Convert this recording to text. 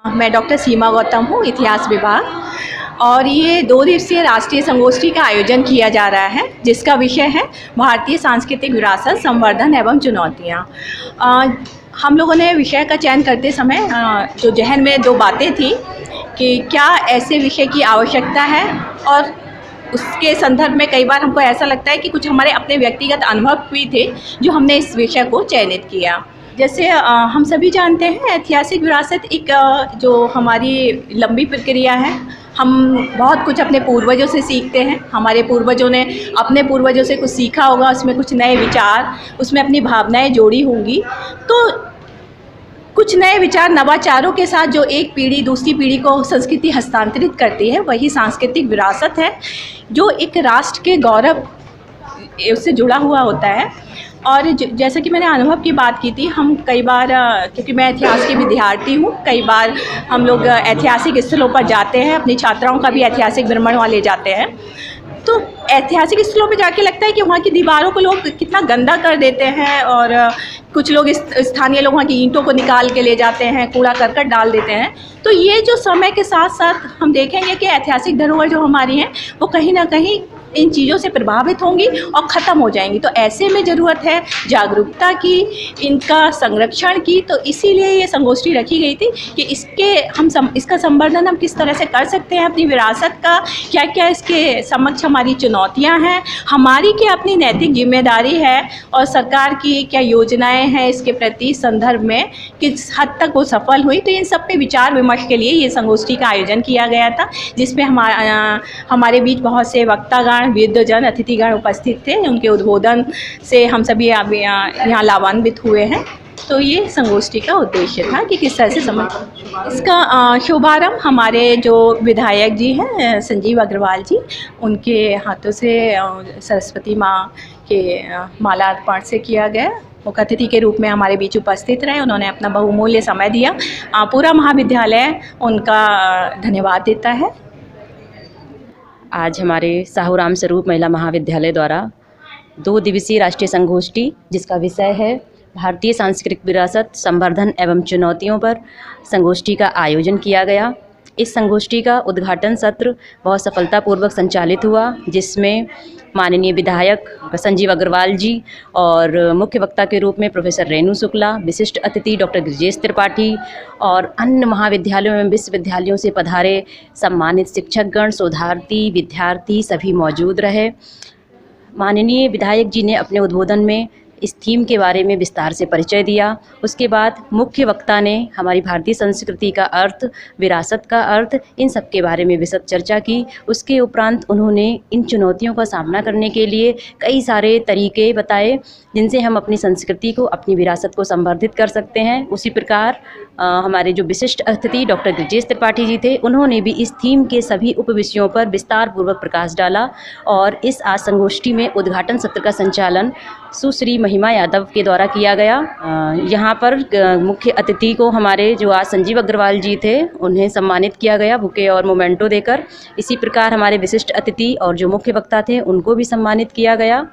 मैं डॉक्टर सीमा गौतम हूँ, इतिहास विभाग। और ये 2 दिवसीय राष्ट्रीय संगोष्ठी का आयोजन किया जा रहा है, जिसका विषय है भारतीय सांस्कृतिक विरासत, संवर्धन एवं चुनौतियाँ। हम लोगों ने विषय का चयन करते समय जो ज़हन में 2 बातें थी कि क्या ऐसे विषय की आवश्यकता है, और उसके संदर्भ में कई बार हमको ऐसा लगता है कि कुछ हमारे अपने व्यक्तिगत अनुभव भी थे जो हमने इस विषय को चयनित किया। जैसे हम सभी जानते हैं, ऐतिहासिक विरासत एक जो हमारी लंबी प्रक्रिया है। हम बहुत कुछ अपने पूर्वजों से सीखते हैं। हमारे पूर्वजों ने अपने पूर्वजों से कुछ सीखा होगा, उसमें कुछ नए विचार, उसमें अपनी भावनाएं जोड़ी होंगी। तो कुछ नए विचार, नवाचारों के साथ जो एक पीढ़ी दूसरी पीढ़ी को संस्कृति हस्तांतरित करती है, वही सांस्कृतिक विरासत है, जो एक राष्ट्र के गौरव उससे जुड़ा हुआ होता है। और जैसा कि मैंने अनुभव की बात की थी, हम कई बार, क्योंकि मैं इतिहास की विद्यार्थी हूँ, कई बार हम लोग ऐतिहासिक स्थलों पर जाते हैं, अपनी छात्राओं का भी ऐतिहासिक भ्रमण वहाँ ले जाते हैं। तो ऐतिहासिक स्थलों पे जाके लगता है कि वहाँ की दीवारों को लोग कितना गंदा कर देते हैं, और कुछ लोग स्थानीय लोग वहाँ की ईंटों को निकाल के ले जाते हैं, कूड़ा करकट डाल देते हैं। तो ये जो समय के साथ साथ हम देखेंगे कि ऐतिहासिक धरोहर जो हमारी हैं, वो कहीं ना कहीं इन चीज़ों से प्रभावित होंगी और ख़त्म हो जाएंगी। तो ऐसे में ज़रूरत है जागरूकता की, इनका संरक्षण की। तो इसीलिए ये संगोष्ठी रखी गई थी कि इसका संवर्धन हम किस तरह से कर सकते हैं, अपनी विरासत का क्या क्या इसके समक्ष हमारी चुनौतियां हैं, हमारी क्या अपनी नैतिक जिम्मेदारी है, और सरकार की क्या योजनाएं हैं इसके प्रति संदर्भ में किस हद तक वो सफल हुई। तो इन सब पे विचार विमर्श के लिए ये संगोष्ठी का आयोजन किया गया था, जिसमें हमारे बीच बहुत से वक्तागण, विद्वजन, अतिथिगण उपस्थित थे। उनके उद्बोधन से हम सभी यहाँ लाभान्वित हुए हैं। तो ये संगोष्ठी का उद्देश्य था कि किस तरह से इसका शुभारंभ हमारे जो विधायक जी हैं, संजीव अग्रवाल जी, उनके हाथों से सरस्वती माँ के माला अर्पण से किया गया। मुख्य अतिथि के रूप में हमारे बीच उपस्थित रहे, उन्होंने अपना बहुमूल्य समय दिया। पूरा महाविद्यालय उनका धन्यवाद देता है। आज हमारे साहू राम स्वरूप महिला महाविद्यालय द्वारा 2 दिवसीय राष्ट्रीय संगोष्ठी, जिसका विषय है भारतीय सांस्कृतिक विरासत, संवर्धन एवं चुनौतियों पर संगोष्ठी का आयोजन किया गया। इस संगोष्ठी का उद्घाटन सत्र बहुत सफलतापूर्वक संचालित हुआ, जिसमें माननीय विधायक संजीव अग्रवाल जी और मुख्य वक्ता के रूप में प्रोफेसर रेणु शुक्ला, विशिष्ट अतिथि डॉक्टर गृजेश त्रिपाठी और अन्य महाविद्यालयों एवं विश्वविद्यालयों से पधारे सम्मानित शिक्षकगण, शोधार्थी, विद्यार्थी सभी मौजूद रहे। माननीय विधायक जी ने अपने उद्बोधन में इस थीम के बारे में विस्तार से परिचय दिया। उसके बाद मुख्य वक्ता ने हमारी भारतीय संस्कृति का अर्थ, विरासत का अर्थ, इन सब के बारे में विस्तृत चर्चा की। उसके उपरांत उन्होंने इन चुनौतियों का सामना करने के लिए कई सारे तरीके बताए, जिनसे हम अपनी संस्कृति को, अपनी विरासत को संवर्धित कर सकते हैं। उसी प्रकार हमारे जो विशिष्ट अतिथि डॉक्टर गृजेश त्रिपाठी जी थे, उन्होंने भी इस थीम के सभी उपविषयों पर विस्तार पूर्वक प्रकाश डाला। और इस आज संगोष्ठी में उद्घाटन सत्र का संचालन सुश्री महिमा यादव के द्वारा किया गया। यहाँ पर मुख्य अतिथि को हमारे जो आज संजीव अग्रवाल जी थे, उन्हें सम्मानित किया गया बुके और मोमेंटो देकर। इसी प्रकार हमारे विशिष्ट अतिथि और जो मुख्य वक्ता थे, उनको भी सम्मानित किया गया।